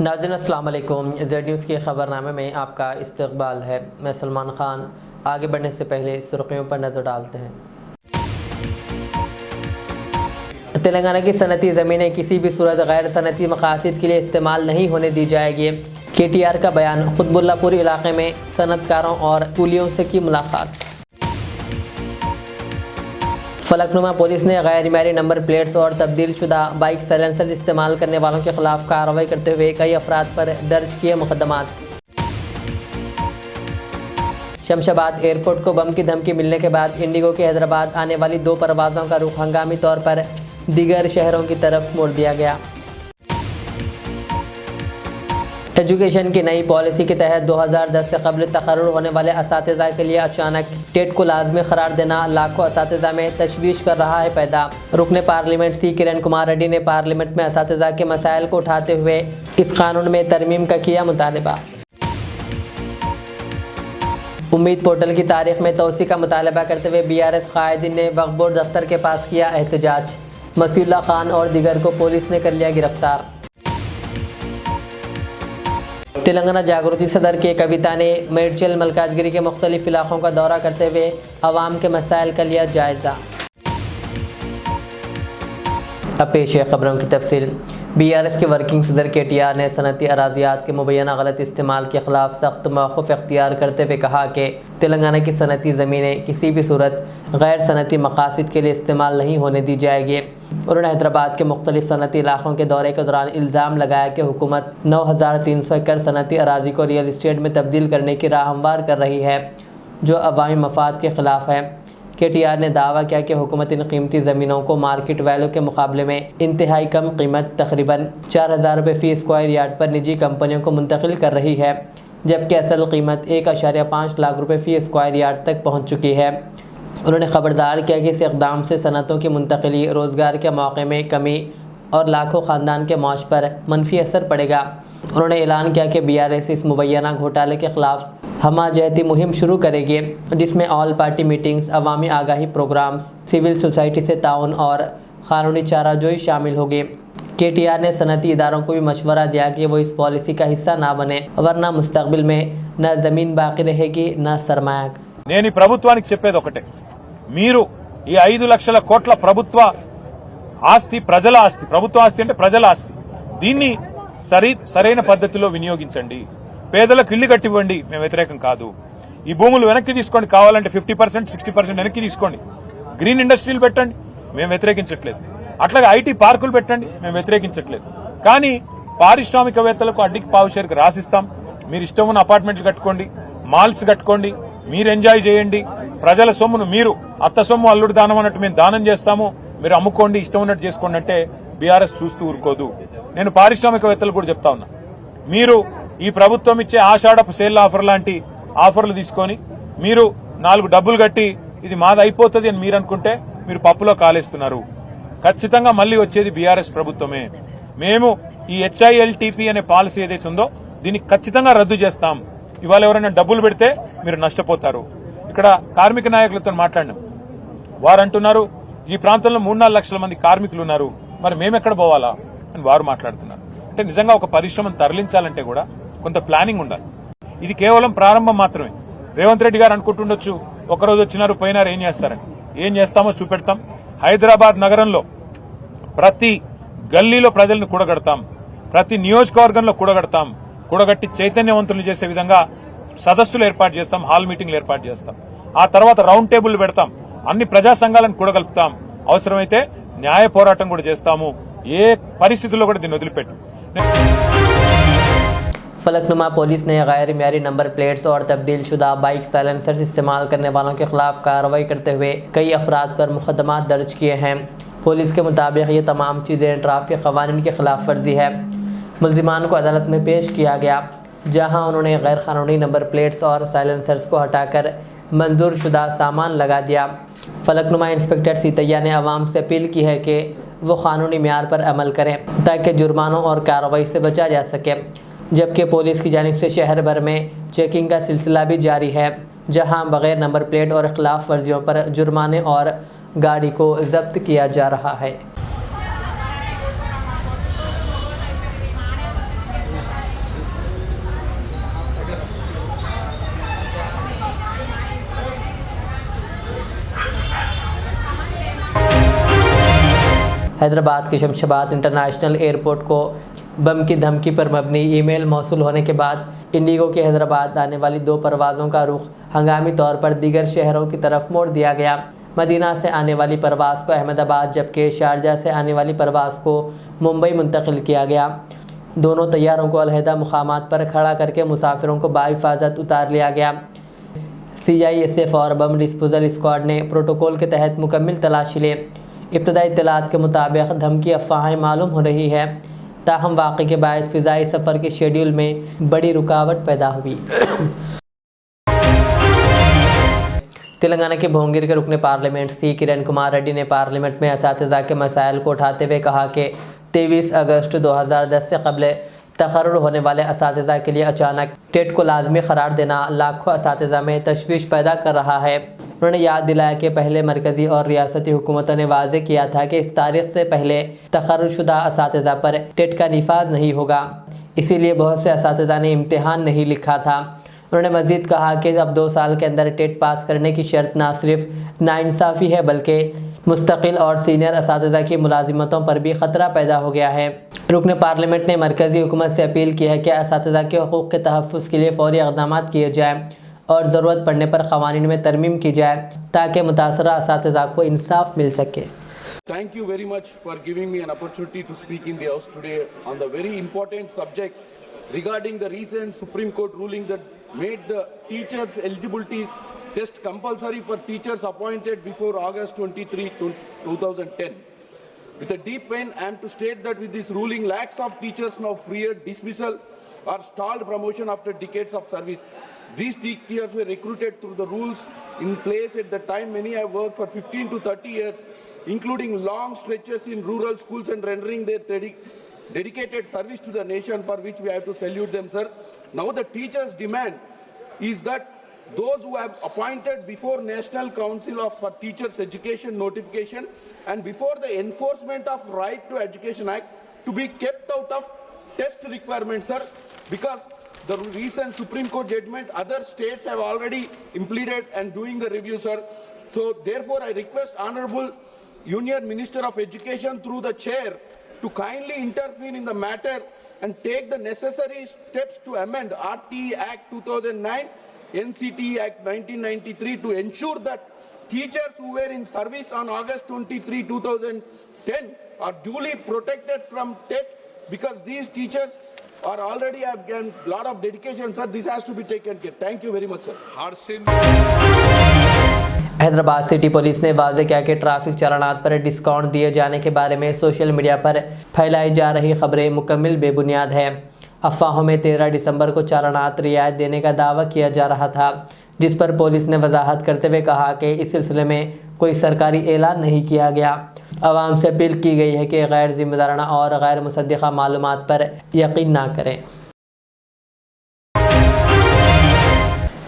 नाज़रीन अस्सलाम वालेकुम। ज़ेड न्यूज़ के ख़बरनामे में आपका इस्तकबाल है। मैं सलमान ख़ान। आगे बढ़ने से पहले सुर्खियों पर नज़र डालते हैं। तेलंगाना की सनती ज़मीनें किसी भी सूरत गैर सनती मकासद के लिए इस्तेमाल नहीं होने दी जाएगी। KTR का बयान। कुतुबुल्लाहपुर इलाके में सनतकारों और कूलियों से की मुलाकात। फलकनुमा पुलिस ने गैर मारी नंबर प्लेट्स और तब्दील शुदा बाइक साइलेंसर्स इस्तेमाल करने वालों के खिलाफ कार्रवाई करते हुए कई अफराद पर दर्ज किए मुकदमात। शमशाबाद एयरपोर्ट को बम की धमकी मिलने के बाद इंडिगो के हैदराबाद आने वाली 2 परवाज़ों का रुख हंगामी तौर पर दीगर शहरों की तरफ मोड़ दिया गया। एजुकेशन की नई पॉलिसी के तहत 2010 से कबल तखर्रुर होने वाले असातिज़ा के लिए अचानक टेट को लाजमी करार देना लाखों असातिज़ा में तशवीश कर रहा है पैदा। रुकने पार्लियामेंट C किरण कुमार रेड्डी ने पार्लियामेंट में असातिज़ा के मसाइल को उठाते हुए इस कानून में तरमीम का किया मुतालबा। उम्मीद पोर्टल की तारीख में तोसी का मुतालबा करते हुए BRS कायदीन ने वक्फ बोर्ड दफ्तर के पास किया एहतजाज। मसीउल्लाह खान और दीगर को पुलिस ने कर लिया गिरफ्तार। तेलंगाना जागृति सदर के कविता ने मेडचल मलकाजगिरी के मुख्तलिफ इलाकों का दौरा करते हुए अवाम के मसाइल का लिया जायज़ा। अब पेश है खबरों की तफसील। BRS के वर्किंग सदर KTR ने सनती अराजियात के मुबैना गलत इस्तेमाल के खिलाफ सख्त मौक़िफ़ इख्तियार करते हुए कहा कि तेलंगाना की सनती ज़मीनें किसी भी सूरत गैर सनती मकासद के लिए इस्तेमाल नहीं होने दी जाएगी। उन्होंने हैदराबाद के मुख्तलिफ सनती इलाकों के दौरे के दौरान इल्ज़ाम लगाया कि हुकूमत 9300 एकड़ सनती अराजी को रियल इस्टेट में तब्दील करने की राह हमवार कर रही है, जो अवामी मफाद के ख़िलाफ़ है। KTR ने दावा किया कि हुकूमत इन कीमती ज़मीनों को मार्केट वैल्यू के मुकाबले में इंतहाई कम कीमत तकरीबन 4000 रुपये फ़ी स्क्वायर यार्ड पर निजी कंपनियों को मुंतकिल कर रही है, जबकि असल कीमत 1.5 लाख रुपये फ़ी स्क्वायर यार्ड तक पहुँच चुकी है। उन्होंने खबरदार किया कि इस इक़दाम से सनतों की मुंतकिली, रोज़गार के मौक़े में कमी और लाखों ख़ानदान के मौज पर मनफी असर पड़ेगा। उन्होंने ऐलान किया कि BRS इस मुबैना घोटाले के ख़िलाफ़ हमाजहती मुहिम शुरू करेगी, जिसमें ऑल पार्टी मीटिंग्स, अवामी आगाही प्रोग्राम्स, सिविल सोसाइटी से ताउन और क़ानूनी चाराजोई शामिल होगी। KTR ने सनती इदारों को भी मशवरा दिया कि वो इस पॉलिसी का हिस्सा ना बने, वरना मुस्तक़बिल में न ज़मीन बाकी रहेगी न सरमाया। నేను ఈ ప్రభుత్వానికి చెప్పేది ఒకటే, మీరు ఈ 5 లక్షల కోట్ల ప్రభుత్వ ఆస్తి ప్రజల ఆస్తి, ప్రభుత్వ ఆస్తి అంటే ప్రజల ఆస్తి, దీన్ని సరైన పద్ధతిలో వినియోగించండి. పేదలకు ఇల్లు కట్టివ్వండి, మేము వ్యతిరేకం కాదు. ఈ భూములు వెనక్కి తీసుకోండి, కావాలంటే 50% 60% వెనక్కి తీసుకోండి. గ్రీన్ ఇండస్ట్రీలు పెట్టండి, మేము వ్యతిరేకించట్లేదు. అట్లాగే IT పార్కులు పెట్టండి, మేము వ్యతిరేకించట్లేదు. కానీ పారిశ్రామికవేత్తలకు అడ్డికి పావుషేరుకు రాసిస్తాం. మీరు ఇష్టం ఉన్న అపార్ట్మెంట్లు కట్టుకోండి, మాల్స్ కట్టుకోండి, మీరు ఎంజాయ్ చేయండి. ప్రజల సొమ్మును మీరు అత్త సొమ్ము అల్లుడు దానం అన్నట్టు మేము దానం చేస్తాము, మీరు అమ్ముకోండి, ఇష్టం ఉన్నట్టు చేసుకోండి అంటే BRS చూస్తూ ఊరుకోదు. నేను పారిశ్రామికవేత్తలు కూడా చెప్తా ఉన్నా, మీరు ఈ ప్రభుత్వం ఇచ్చే ఆషాఢపు సేల్ ఆఫర్ లాంటి ఆఫర్లు తీసుకొని మీరు 4 డబ్బులు కట్టి ఇది మాది అయిపోతుంది అని మీరు అనుకుంటే మీరు పప్పులో కాలేస్తున్నారు. ఖచ్చితంగా మళ్ళీ వచ్చేది BRS ప్రభుత్వమే. మేము ఈ HILTP అనే పాలసీ ఏదైతే ఉందో దీన్ని ఖచ్చితంగా రద్దు చేస్తాం. ఇవాళ ఎవరైనా డబ్బులు పెడితే మీరు నష్టపోతారు. ఇక్కడ కార్మిక నాయకులతో మాట్లాడినాం, వారు అంటున్నారు ఈ ప్రాంతంలో 3-4 లక్షల మంది కార్మికులు ఉన్నారు, మరి మేమెక్కడ పోవాలా అని వారు మాట్లాడుతున్నారు. అంటే నిజంగా ఒక పరిశ్రమను తరలించాలంటే కూడా కొంత ప్లానింగ్ ఉండాలి. ఇది కేవలం ప్రారంభం మాత్రమే. రేవంత్ రెడ్డి గారు అనుకుంటుండొచ్చు ఒకరోజు వచ్చినారు పోయినారు ఏం చేస్తారని. ఏం చేస్తామో చూపెడతాం. హైదరాబాద్ నగరంలో ప్రతి గల్లీలో ప్రజలను కూడగడతాం, ప్రతి నియోజకవర్గంలో కూడగడతాం, కూడగట్టి చైతన్యవంతులు చేసే విధంగా సదస్సులు ఏర్పాటు చేస్తాం, హాల్ మీటింగ్లు ఏర్పాటు చేస్తాం. ఆ తర్వాత రౌండ్ టేబుల్ పెడతాం, అన్ని ప్రజా సంఘాలను కూడగలుపుతాం, అవసరమైతే న్యాయ పోరాటం కూడా చేస్తాము. ఏ పరిస్థితుల్లో కూడా దీన్ని వదిలిపెట్టు. फलकनुमा पुलिस ने गैर मारी नंबर प्लेट्स और तब्दील शुदा बाइक साइलेंसर्स इस्तेमाल करने वालों के खिलाफ कार्रवाई करते हुए कई अफराद पर मुकदमा दर्ज किए हैं। पुलिस के मुताबिक ये तमाम चीज़ें ट्रैफिक क़वानीन की खिलाफ वर्जी है। मुल्ज़िमान को अदालत में पेश किया गया, जहां उन्होंने गैर कानूनी नंबर प्लेट्स और साइलेंसर्स को हटाकर मंजूर शुदा सामान लगा दिया। फलकनुमा इंस्पेक्टर सीतैया ने आवाम से अपील की है कि वो कानूनी म्यार पर अमल करें ताकि जुर्मानों और कार्रवाई से बचा जा सके। जबकि पुलिस की जानिब से शहर भर में चेकिंग का सिलसिला भी जारी है, जहां बगैर नंबर प्लेट और खिलाफ वर्जियों पर जुर्माने और गाड़ी को जब्त किया जा रहा है। हैदराबाद के शमशाबाद इंटरनेशनल एयरपोर्ट को बम की धमकी पर मबनी ईमेल मौसूल होने के बाद इंडिगो के हैदराबाद आने वाली 2 परवाज़ों का रुख हंगामी तौर पर दीगर शहरों की तरफ मोड़ दिया गया। मदीना से आने वाली परवाज़ को अहमदाबाद जबकि शारजा से आने वाली परवाज़ को मुंबई मुंतकिल किया गया। दोनों तैयारों को अलहदा मुकामात पर खड़ा करके मुसाफिरों को बाहिफाजत उतार लिया गया। CISF और बम डिस्पोजल स्क्वाड ने प्रोटोकॉल के तहत मुकम्मल तलाशी ली। इब्तदाई इत्तलात के मुताबिक धमकी अफवाहें मालूम हो रही है, ताहम वाक़े के बायस फ़िज़ाई सफ़र के शेड्यूल में बड़ी रुकावट पैदा हुई। तेलंगाना के भोंगिर के रुकने पार्लियामेंट C किरण कुमार रेड्डी ने पार्लियामेंट में असातिज़ा के मसाइल को उठाते हुए कहा कि 23 अगस्त 2010 से कबल तकर्रुर होने वाले असातिज़ा के लिए अचानक टेट को लाजमी करार देना लाखों असातिज़ा में तशवीश पैदा कर रहा है। उन्होंने याद दिलाया कि पहले मरकज़ी और रियासती हुकूमतों ने वाज़े किया था कि इस तारीख से पहले तकर्रुरशुदा असातिज़ा पर टेट का निफाज नहीं होगा, इसीलिए बहुत से असातिज़ा ने इम्तिहान नहीं लिखा था। उन्होंने मज़ीद कहा कि अब 2 साल के अंदर टेट पास करने की शर्त ना सिर्फ नाइंसाफ़ी है बल्कि मुस्तकिल और सीनियर असातिज़ा की मुलाजिमतों पर भी ख़तरा पैदा हो गया है। रुकने पार्लियामेंट ने मरकज़ी हुकूमत से अपील की है कि असातिज़ा के हकूक़ के तहफ़्फ़ुज़ के लिए फ़ौरी इक़दाम किए जाएँ और ज़रूरत पड़ने पर क़वानीन में तरमीम की जाए ताकि मुतासरा असातिज़ा को इंसाफ मिल सके। Thank you very much for giving me an opportunity to speak in the House today on the very important subject regarding the recent Supreme Court ruling that made the teachers' eligibility test compulsory for teachers appointed before August 23, 2010. With a deep pain, I am to state that with this ruling, lakhs of teachers now feared dismissal or stalled promotion after decades of service. These teachers were recruited through the rules in place at the time. Many have worked for 15 to 30 years, including long stretches in rural schools and rendering their dedicated service to the nation, for which we have to salute them, sir. Now the teachers' demand is that those who have appointed before National Council for Teachers Education notification and before the Enforcement of Right to Education Act to be kept out of test requirements, sir, because the recent Supreme Court judgment, other states have already implemented and doing the review, sir. So therefore, I request Honorable Union Minister of Education through the chair to kindly intervene in the matter and take the necessary steps to amend RTE Act 2009, NCT Act 1993 to ensure that teachers who were in service on August 23, 2010 are duly protected from TET, because these teachers are already have given a lot of dedication, sir. This has to be taken care. Thank you very much, sir. Hyderabad city police ने वाज़े किया कि traffic चालानात पर discount दिए जाने के बारे में सोशल मीडिया पर फैलाई जा रही खबरें मुकम्मल बेबुनियाद है। अफवाहों में 13 दिसंबर को चालानात रियायत देने का दावा किया जा रहा था, जिस पर पुलिस ने वजाहत करते हुए कहा कि इस सिलसिले में कोई सरकारी ऐलान नहीं किया गया। आवाम से अपील की गई है कि गैर जिम्मेदाराना और गैर मुसद्दिक़ा मालूमात पर यकीन ना करें।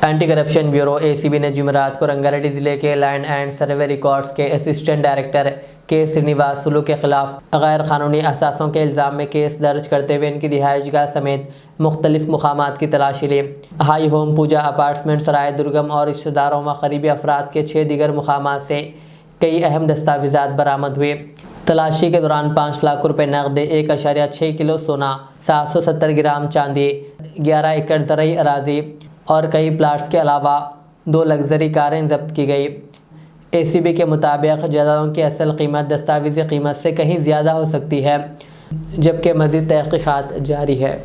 एंटी करप्शन ब्यूरो ACB ने जुमेरात को रंगारेड्डी ज़िले के लैंड एंड सर्वे रिकॉर्ड्स के असिस्टेंट डायरेक्टर के श्रीनिवास सुलू के खिलाफ गैर कानूनी असासों के इल्ज़ाम में केस दर्ज करते हुए इनकी रिहाइशगाह समेत मुख्तलिफ मुकामात की तलाशी ली। हाई होम पूजा अपार्टमेंट सराय दुर्गम और रिश्तेदारों व करीबी अफराद के 6 दीगर मुकामात से कई अहम दस्तावेज़ात बरामद हुए। तलाशी के दौरान 5 लाख रुपये नकद, 1.6 किलो सोना, 770 ग्राम चांदी, 11 एकड़ ज़रई अराजी और कई प्लाट्स के अलावा 2 लग्जरी कारें जब्त की गई। ACB के मुताबिक जायदादों की असल कीमत दस्तावेज़ी कीमत से कहीं ज़्यादा हो सकती है, जबकि मज़ीद तहक़ीक़ात जारी है।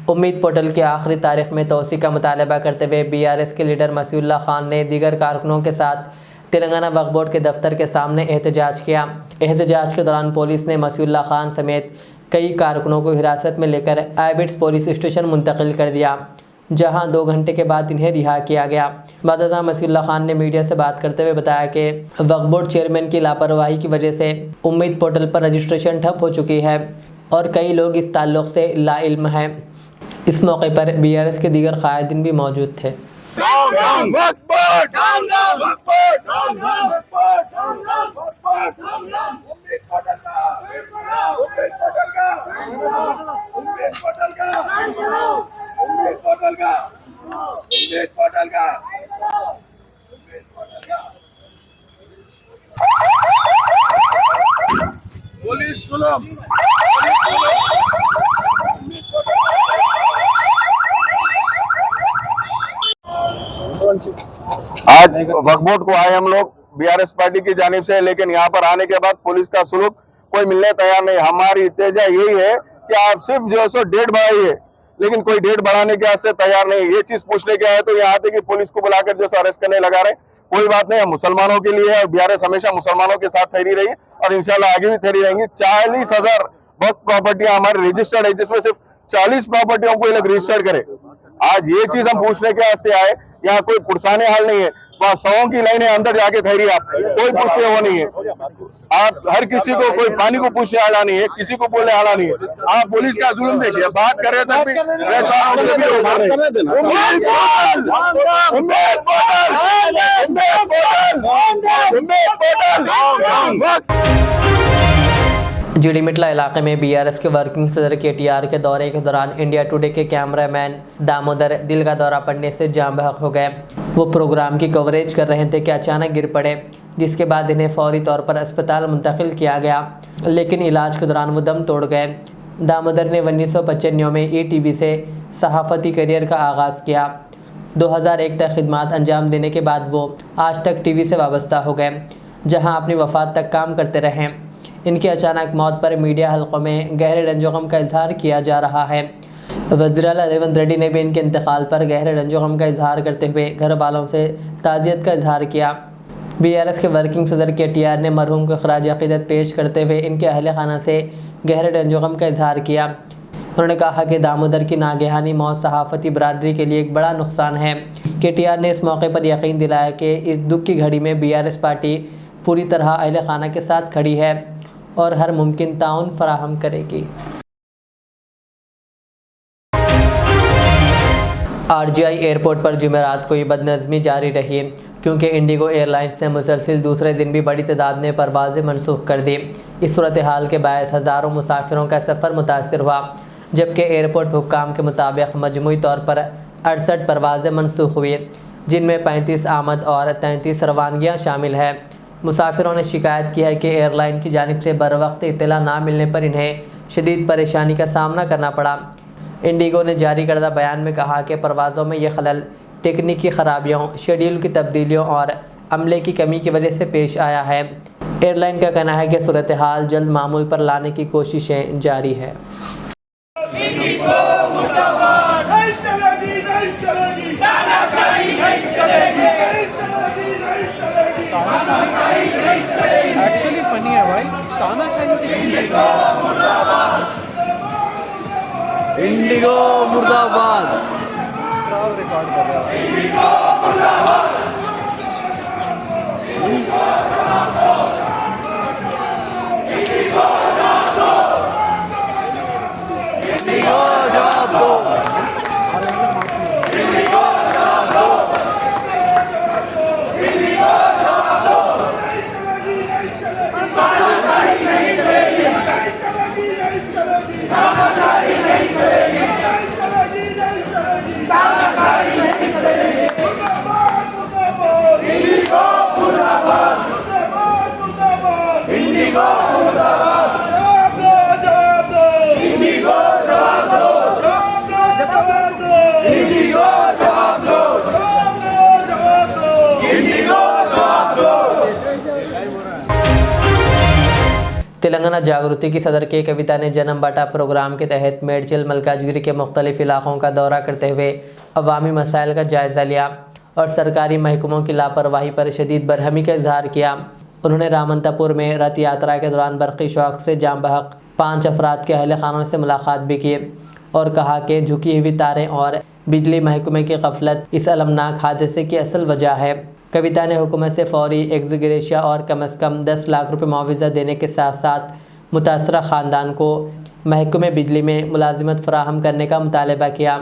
उम्मीद पोर्टल की आखिरी तारीख में तोसी का मुतालबा करते हुए BRS के लीडर मसीउल्लाह खान ने दीगर कारकुनों के साथ तेलंगाना वक्फ बोर्ड के दफ्तर के सामने एहतजाज किया। एहतजाज के दौरान पुलिस ने मसीउल्लाह खान समेत कई कारकुनों को हिरासत में लेकर आइबिट्स पुलिस स्टेशन मुंतकिल कर दिया, जहां 2 घंटे के बाद इन्हें रिहा किया गया। बादशाह मसीउल्लाह खान ने मीडिया से बात करते हुए बताया कि वक्फ बोर्ड चेयरमैन की लापरवाही की वजह से उम्मीद पोर्टल पर रजिस्ट्रेशन ठप हो चुकी है और कई लोग इस ताल्लुक़ से लाइल्म हैं। इस मौके पर BRS के दीगर कायदीन भी मौजूद थे। Down, आज वक्फ बोर्ड को आए हम लोग बीआरएस पार्टी की जानिब से, लेकिन यहाँ पर आने के बाद पुलिस का सुलूक कोई मिलने तैयार नहीं। हमारी इत्तेजा यही है कि आप सिर्फ जो है सो डेट बढ़ाइए, लेकिन कोई डेट बढ़ाने के से तैयार नहीं। ये चीज पूछने के आए तो यहाँ आते कि पुलिस को बुलाकर जो है अरेस्ट करने लगा रहे। कोई बात नहीं, हम मुसलमानों के लिए और बीआरएस हमेशा मुसलमानों के साथ ठहरी रही और इंशाल्लाह आगे भी ठहरी रहेंगी। 40,000 वक्फ प्रॉपर्टियां हमारी रजिस्टर्ड है, जिसमें सिर्फ 40 प्रॉपर्टियों को ये लोग रजिस्टर्ड करे। आज ये चीज हम पूछने के से आए। यहाँ कोई पुरसाने हाल नहीं है, वहाँ 100 की लाइन है, अंदर जाके ठहरी आप, कोई पूछने वो नहीं है। आप हर किसी को, कोई पानी को पूछने आला नहीं है, किसी को बोलने आला नहीं है। आप पुलिस का जुल्म देखिए, बात कर रहे तक भी जीडी मिटला इलाके में बीआरएस के वर्किंग सदर केटीआर के दौरे के दौरान इंडिया टुडे के कैमरामैन दामोदर दिल का दौरा पड़ने से जाम बहक हो गए। वो प्रोग्राम की कवरेज कर रहे थे कि अचानक गिर पड़े, जिसके बाद इन्हें फौरी तौर पर अस्पताल मुंतकिल किया गया, लेकिन इलाज के दौरान वो दम तोड़ गए। दामोदर ने 1995 में ईटीवी से सहाफ़ती करियर का आगाज़ किया। 2001 तक खिदमत अंजाम देने के बाद वो आज तक टीवी से वाबस्ता हो गए, जहाँ अपनी वफ़ात तक काम करते रहे। इनकी अचानक मौत पर मीडिया हलकों में गहरे रंजो-गम का इजहार किया जा रहा है। वज़ीर-ए-आला रेवंत रेड्डी ने भी इनके इंतकाल पर गहरे रंजो-गम का इजहार करते हुए घर वालों से ताज़ियत का इजहार किया। बीआरएस के वर्किंग सदर केटीआर ने मरहूम को खराज अक़ीदत पेश करते हुए इनके अहले खाना से गहरे रंजो-गम का इजहार किया। उन्होंने कहा कि दामोदर की नागहानी मौत सहाफ़ती बरादरी के लिए एक बड़ा नुकसान है। केटीआर ने इस मौके पर यकीन दिलाया कि इस दुख की घड़ी में बीआरएस पार्टी पूरी तरह अहले खाना के साथ खड़ी है और हर मुमकिन ताउन फराहम करेगी। आरजीआई एयरपोर्ट पर जुमेरात को ये बदनज़मी जारी रही, क्योंकि इंडिगो एयरलाइंस ने मुसलसिल दूसरे दिन भी बड़ी तादाद में परवाज़ें मनसूख कर दी। इस सूरत हाल के बायस हज़ारों मुसाफिरों का सफ़र मुतासर हुआ, जबकि एयरपोर्ट हुक्काम के मुताबिक मजमूई तौर पर 68 परवाज़ें मनसूख हुई, जिनमें 35 आमद और 33 रवानगियाँ शामिल हैं। मुसाफिरों ने शिकायत की है कि एयरलाइन की जानिब से बर वक्त इत्तला ना मिलने पर इन्हें शदीद परेशानी का सामना करना पड़ा। इंडिगो ने जारी करदा बयान में कहा कि परवाज़ों में यह खलल टेक्निकी ख़राबियों, शेड्यूल की तब्दीलियों और अमले की कमी की वजह से पेश आया है। एयरलाइन का कहना है कि सूरत हाल जल्द मामूल पर लाने की कोशिशें जारी है। एक्चुअली फनी है भाई, तानाशाही इंडिगो मुर्दाबाद रिकॉर्ड कर रहा तेलंगाना जागृति की सदर के कविता ने जन्म बाटा प्रोग्राम के तहत मेडचल मलकाजगिरी के मुख्तलिफ इलाकों का दौरा करते हुए अवामी मसाइल का जायज़ा लिया और सरकारी महकमों की लापरवाही पर शदीद बरहमी का इजहार किया। उन्होंने रामंतापुर में रथ यात्रा के दौरान बरक़ी शौक़ से जाम बहक 5 अफराद के अहले खानों से मुलाकात भी की और कहा कि झुकी हुई तारें और बिजली महकमे की गफलत इस अलमनाक हादसे की असल वजह है। कविता ने हुकूमत से फौरी एग्जीग्रेशिया और कम से कम 10 लाख रुपए मुआवजा देने के साथ साथ मुतासरा ख़ानदान को महकमे बिजली में मुलाजिमत फ़राहम करने का मुतालबा किया।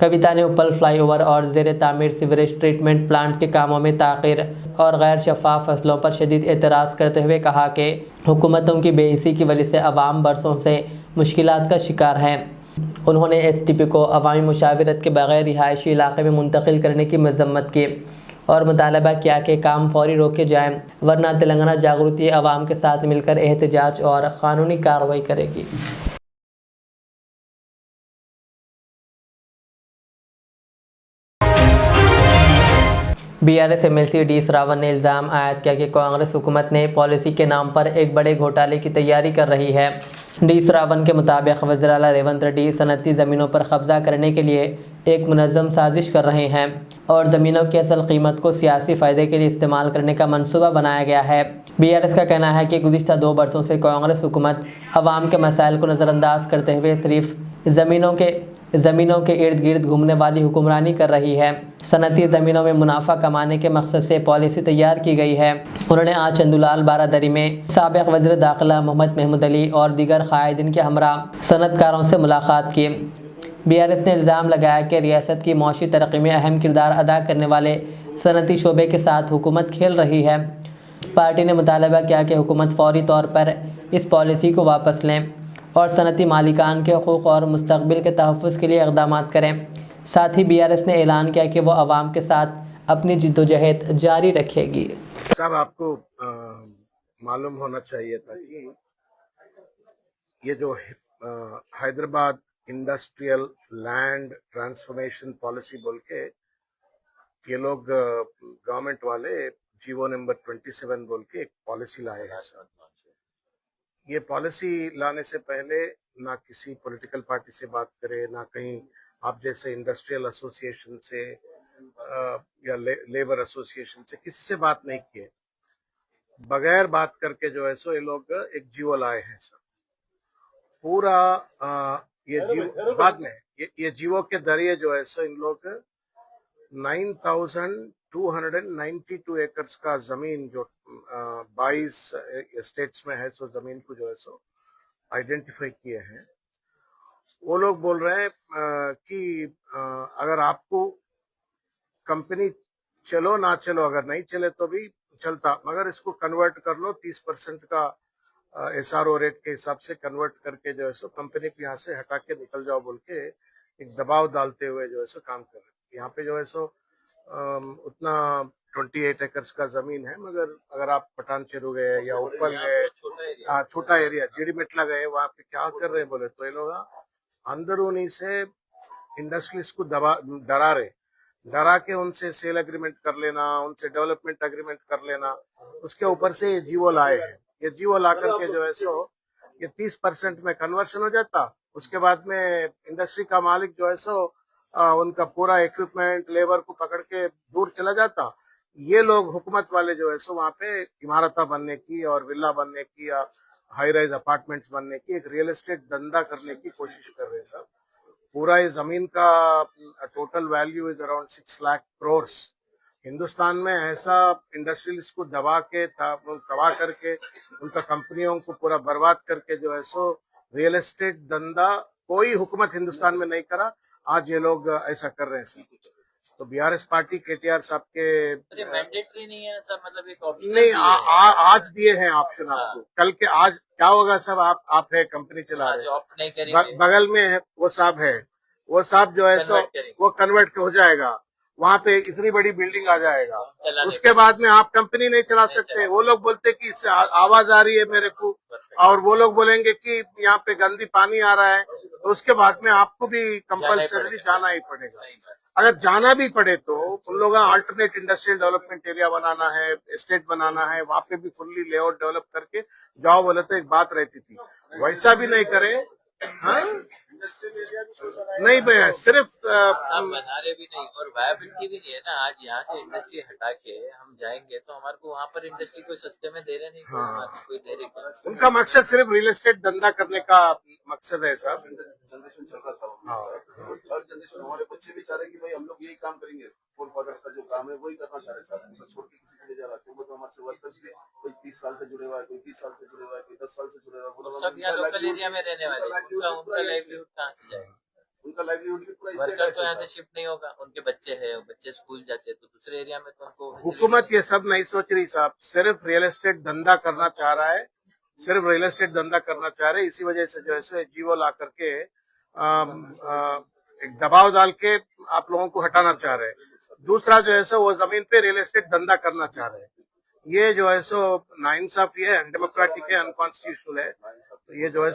कविता ने उपल फ्लाईओवर और ज़ेर तामीर सीवरेज ट्रीटमेंट प्लांट के कामों में ताख़ीर और गैर शफाफ फसलों पर शदीद एतराज़ करते हुए कहा कि हुकूमतों की बेहिसी की वजह से अवाम बरसों से मुश्किलात का शिकार हैं। उन्होंने STP को अवामी मुशावरत के बगैर रिहायशी इलाके में मुंतकिल करने की मजम्मत की और मुतालबा किया कि काम फौरी रोके जाएँ, वरना तेलंगाना जागृति अवाम के साथ मिलकर एहतजाज और क़ानूनी कार्रवाई करेगी। BRS MLC D श्रावण ने इल्ज़ाम आयद किया कि कांग्रेस हुकूमत ने पॉलिसी के नाम पर एक बड़े घोटाले की तैयारी कर रही है। D श्रावण के मुताबिक वज़ीर आला रेवंत रेड्डी सनती ज़मीनों पर कब्जा करने के लिए एक मुनज़्ज़म साजिश कर रहे हैं और ज़मीनों की असल कीमत को सियासी फ़ायदे के लिए इस्तेमाल करने का मंसूबा बनाया गया है। BRS का कहना है कि गुज़िश्ता 2 बरसों से कांग्रेस हुकूमत अवाम के मसाइल को नज़रअंदाज करते हुए सिर्फ ज़मीनों के इर्द गिर्द घूमने वाली हुक्मरानी कर रही है। सनती ज़मीनों में मुनाफा कमाने के मकसद से पॉलिसी तैयार की गई है। उन्होंने आज चंदूलाल बारादरी में साबिक़ वज़ीर दाखिला मोहम्मद महमूद अली और दीगर कायदीन के हमरा सनतकारों से मुलाकात की। BRS ने इल्ज़ाम लगाया कि रियासत की मौशी तरक्की में अहम किरदार अदा करने वाले सनती शोबे के साथ हुकूमत खेल रही है। पार्टी ने मुतालबा किया कि हुकूमत फ़ौरी तौर पर इस पॉलिसी को वापस लें और सनती मालिकान के हकूक़ और मुस्तक़बिल के तहफ़्फ़ुज़ के लिए इक़दाम करें। साथ ही BRS ने ऐलान किया कि वो अवाम के साथ अपनी जिद्दोजहद जारी रखेगी। साहब, आपको मालूम होना चाहिए था कि ये जो Hyderabad industrial land transformation policy बोल के ये लोग गवर्नमेंट वाले जीवो नंबर 27 बोल के एक पॉलिसी लाए हैं सर। ये पॉलिसी लाने से पहले ना किसी पॉलिटिकल पार्टी से बात करे, ना कहीं आप जैसे इंडस्ट्रियल एसोसिएशन से या लेबर एसोसिएशन से किसी से बात नहीं किए, बगैर बात करके जो है सो ये लोग एक जीवो लाए हैं सर। पूरा ये जीवो बाद में ये जीवो के जरिए जो है सो इन लोग 9,292 एकर्स का जमीन जो 22 स्टेट्स में है सो जमीन को जो है सो आइडेंटिफाई किए हैं। वो लोग बोल रहे हैं कि अगर आपको कंपनी चलो ना चलो, अगर नहीं चले तो भी चलता, मगर इसको कन्वर्ट कर लो 30% का SRO रेट के हिसाब से कन्वर्ट करके जो है सो कंपनी को यहाँ से हटा के निकल जाओ बोल के एक दबाव डालते हुए जो है सो काम कर रहे हैं। यहाँ पे जो है सो उतना 28 एकर्स का जमीन है, मगर अगर आप पठान चेरू गए या उपल गए, छोटा एरिया जीडीमेटला गए, वहाँ पे क्या कर रहे हैं बोले तो ये लोग अंदरूनी से इंडस्ट्रीज को डरा के उनसे सेल एग्रीमेंट कर लेना, उनसे डेवलपमेंट एग्रीमेंट कर लेना, उसके ऊपर से ये जीवो लाए हैं। ये जीवो ला करके जो है सो ये 30% में कन्वर्शन हो जाता। उसके बाद में इंडस्ट्री का मालिक जो है सो उनका पूरा इक्विपमेंट लेबर को पकड़ के दूर चला जाता। ये लोग हुकूमत वाले जो है सो वहाँ पे इमारत बनने की और विला बनने की या हाई राइज अपार्टमेंट्स बनने की एक रियल एस्टेट धंधा करने की कोशिश कर रहे हैं सर। पूरा ये जमीन का total value is around 6 lakh crore. Hindustan में ऐसा इंडस्ट्रियलिस्ट को दबा करके उनका कंपनियों को पूरा बर्बाद करके जो है सो रियल एस्टेट धंधा कोई हुकूमत हिंदुस्तान में नहीं करा। आज ये लोग ऐसा कर रहे हैं सर। तो BRS पार्टी KTR साहब के मैंडेटरी नहीं है सर, मतलब एक ऑप्शन नहीं आज दिए हैं ऑप्शन आपको। कल के आज क्या होगा साहब, आप है कंपनी चला रहे हैं, बगल में है वो साहब जो है सो वो कन्वर्ट हो जाएगा, वहाँ पे इतनी बड़ी बिल्डिंग आ जाएगा। उसके बाद में आप कंपनी नहीं चला सकते। वो लोग बोलते कि इससे आवाज आ रही है मेरे को, और वो लोग बोलेंगे कि यहाँ पे गंदी पानी आ रहा है, तो उसके बाद में आपको भी कंपल्सरी जाना ही पड़ेगा। अगर जाना भी पड़े तो उन लोगों का अल्टरनेट इंडस्ट्रियल डेवलपमेंट एरिया बनाना है, एस्टेट बनाना है, वहाँ पे भी फुल्ली लेआउट डेवलप करके जाओ बोले तो एक बात रहती थी। वैसा भी नहीं करे। हाँ? नहीं भैया, सिर्फ बना रहे भी नहीं और वायबिलिटी भी नहीं है ना। आज यहाँ से इंडस्ट्री हटा के हम जाएंगे तो हमारे को वहाँ पर इंडस्ट्री को सस्ते में दे रहे नहीं। हाँ। कोई दे रहे। उनका मकसद सिर्फ रियल एस्टेट धंधा करने का मकसद है साहब। जनरेशन चल रहा था। हर जनरेशन हमारे बच्चे भी चाह रहे कि भाई हम लोग यही काम करेंगे, फुल फादर्स का जो काम है वही करना चाह रहे साहब। छोड़ के किसी के ले जा रहा है, वो तो हमारे वर्कर्स भी कोई 20 साल से जुड़े हुआ है, कोई 20 साल से जुड़े हुआ है, कोई 10 साल से जुड़े हुआ है। सब यहाँ लोकल एरिया में रहने वाले, उनका लाइवलीहुड कहाँ से जाएगा? उनका लाइवलीहुड भी पूरा वर्कर तो यहाँ से शिफ्ट नहीं होगा, उनके बच्चे हैं, बच्चे स्कूल जाते हैं तो दूसरे एरिया में तो उनको हुकूमत ये सब नहीं सोच रही साहब, सिर्फ रियल एस्टेट धंधा करना चाह रहा है, सिर्फ रियल एस्टेट धंधा करना चाह रहे हैं। इसी वजह से जो है जीवो ला करके एक दबाव डाल के आप लोगों को हटाना चाह रहे हैं। दूसरा जो है वो जमीन पे रियल एस्टेट धंधा करना चाह रहे हैं। ये जो है नाइंसाफी है, अनडेमोक्रेटिक है, अनकॉन्स्टिट्यूशनल है। तो ये जो है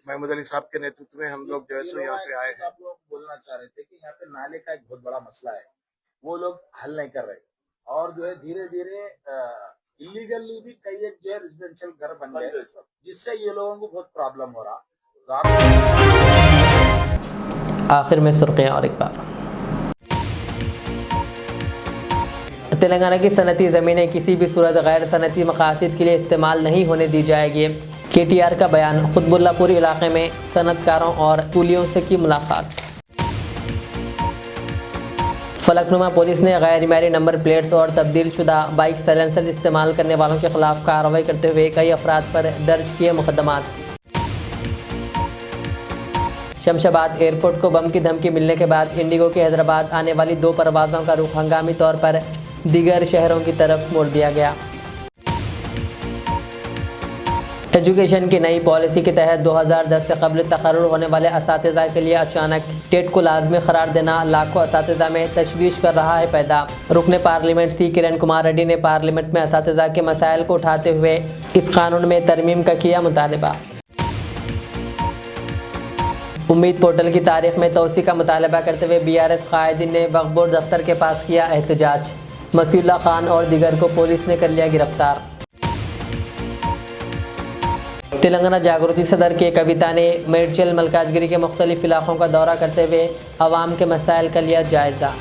महमूद अली साहब के नेतृत्व में हम लोग जो है यहाँ पे आए हैं। आप लोग बोलना चाह रहे थे कि यहाँ पे नाले का एक बहुत बड़ा मसला है, वो लोग हल नहीं कर रहे, और जो है धीरे धीरे इलीगली भी कई एक जो है रेजिडेंशियल घर बन गए, जिससे ये लोगों को बहुत प्रॉब्लम हो रहा। आखिर में सुर्खियां और एक बार। तेलंगाना की सनती ज़मीनें किसी भी सूरत गैर सनती मकासद के लिए इस्तेमाल नहीं होने दी जाएगी। KTR का बयान। खुतबुल्लापुर इलाके में सनतकारों और कूलियों से की मुलाकात। फलकनुमा पुलिस ने गैर इमारी नंबर प्लेट्स और तब्दील शुदा बाइक साइलेंसर इस्तेमाल करने वालों के खिलाफ कार्रवाई करते हुए कई अफराद पर दर्ज किए मुकदमात। शमशाबाद एयरपोर्ट को बम की धमकी मिलने के बाद इंडिगो के हैदराबाद आने वाली 2 परवाज़ों का रुख हंगामी तौर पर दीगर शहरों की तरफ मोड़ दिया गया। एजुकेशन की नई पॉलिसी के तहत 2010 से कबल तकर्रुर होने वाले असातिज़ा के लिए अचानक टेट को लाजमी करार देना लाखों असातिज़ा में तशवीश कर रहा है पैदा। रुकने पार्लियामेंट सी किरण कुमार रेड्डी ने पार्लियामेंट में असातिज़ा के मसाइल को उठाते हुए इस कानून में तरमीम का किया मुतालबा। उम्मीद पोर्टल की तारीख में तोसी का मुतालबा करते हुए BRS कायदीन ने वक्फ बोर्ड दफ्तर के पास किया एहतजाज। मसीउल्लाह खान और दीगर को पुलिस ने कर लिया गिरफ्तार। तेलंगाना जागृति सदर के कविता ने मेडचल मलकाजगिरी के मुख्तलिफ इलाकों का दौरा करते हुए अवाम के मसाइल का लिया जायजा।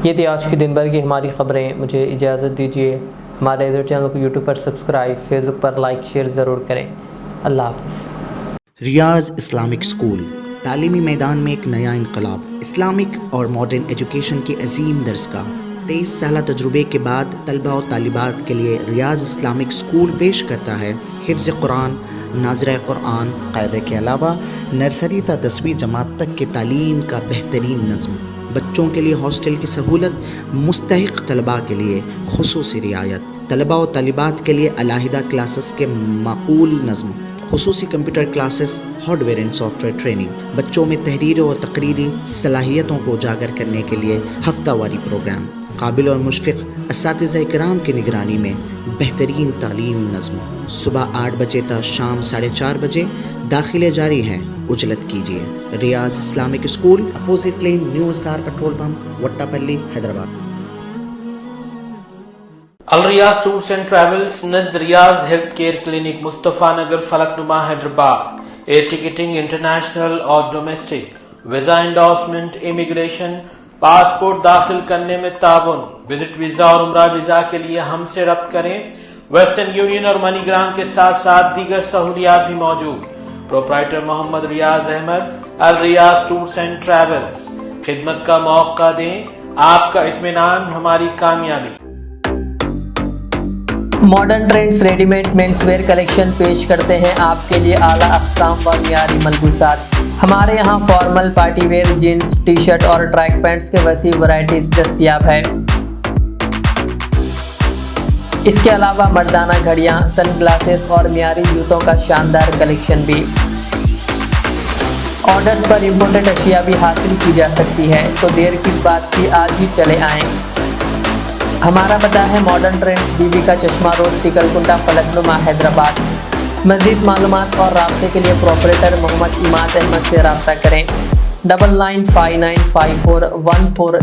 ये थी आज की दिन भर की हमारी खबरें। मुझे इजाज़त दीजिए। हमारे इधर चैनल को यूट्यूब पर सब्सक्राइब, फेसबुक पर लाइक शेयर ज़रूर करें। अल्लाह हाफ़िज़। रियाज इस्लामिक स्कूल तालीमी मैदान में एक नया इनकलाब। इस्लामिक और मॉडर्न एजुकेशन की अजीम दरसगाह 23 साल तजुर्बे के बाद तलबा और तालिबात के लिए रियाज इस्लामिक स्कूल पेश करता है हिफ्ज़ कुरान, नाज़िरा कुरान क़ायदे के अलावा नर्सरी ता 10वीं जमात तक की तालीम का बेहतरीन नज़्म। बच्चों के लिए हॉस्टल की सहूलत, मुस्तहिक़ तलबा के लिए खुसूसी रियायत, तलबा और तालिबात के लिए अलहदा क्लासेस के माकूल नज़्म, खुसूसी computer classes, hardware and software training, बच्चों में तहरीर और तकरीरी सलाहियतों को उजागर करने के लिए हफ्तावारी प्रोग्राम, काबिल और मुशफ़िक़ असातिज़ा किराम की निगरानी में बेहतरीन तालीम नज़्म। सुबह 8 बजे तक शाम 4:30 बजे दाखिले जारी हैं, उजलत कीजिए। Riyaz Islamic school, opposite lane, new SR petrol pump, Vattepally, Hyderabad. Al Riyaz tours and travels नज़द Riyaz health care clinic, Mustafa Nagar, Falaknuma, Hyderabad. Air ticketing international और domestic, visa endorsement, immigration, passport दाखिल करने में ताउन, विजिट वीजा और उम्रा वीजा के लिए हमसे रब्त करें। वेस्टर्न यूनियन और मनीग्राम के साथ साथ दीगर सहूलियात भी मौजूद। Proprietor Mohammad Riyaz Ahmed, Al Riyaz tours and travels. खिदमत का मौका दें, आपका इत्मीनान हमारी कामयाबी। Modern trends readymade menswear collection पेश करते हैं आपके लिए आला अक़साम व मियारी मलबूसात। हमारे यहाँ formal, party wear, jeans, T shirt और ट्रैक पैंट्स के वसी वैरायटीज दस्तयाब है। इसके अलावा मर्दाना घड़ियाँ, सन ग्लासेस और मियारी जूतों का शानदार कलेक्शन भी। ऑर्डर्स पर इम्पोर्टेड अशिया भी हासिल की जा सकती है, तो देर किस बात की, आज ही चले आएँ। हमारा पता है मॉडर्न ट्रेंड्स, बीबी का चश्मा रोड, टिकलकुंडा, फलकनुमा, हैदराबाद। मज़ीद मालूमात और राब्ते के लिए प्रोपरेटर मोहम्मद इमाद अहमद से रब्ता करें। 99595414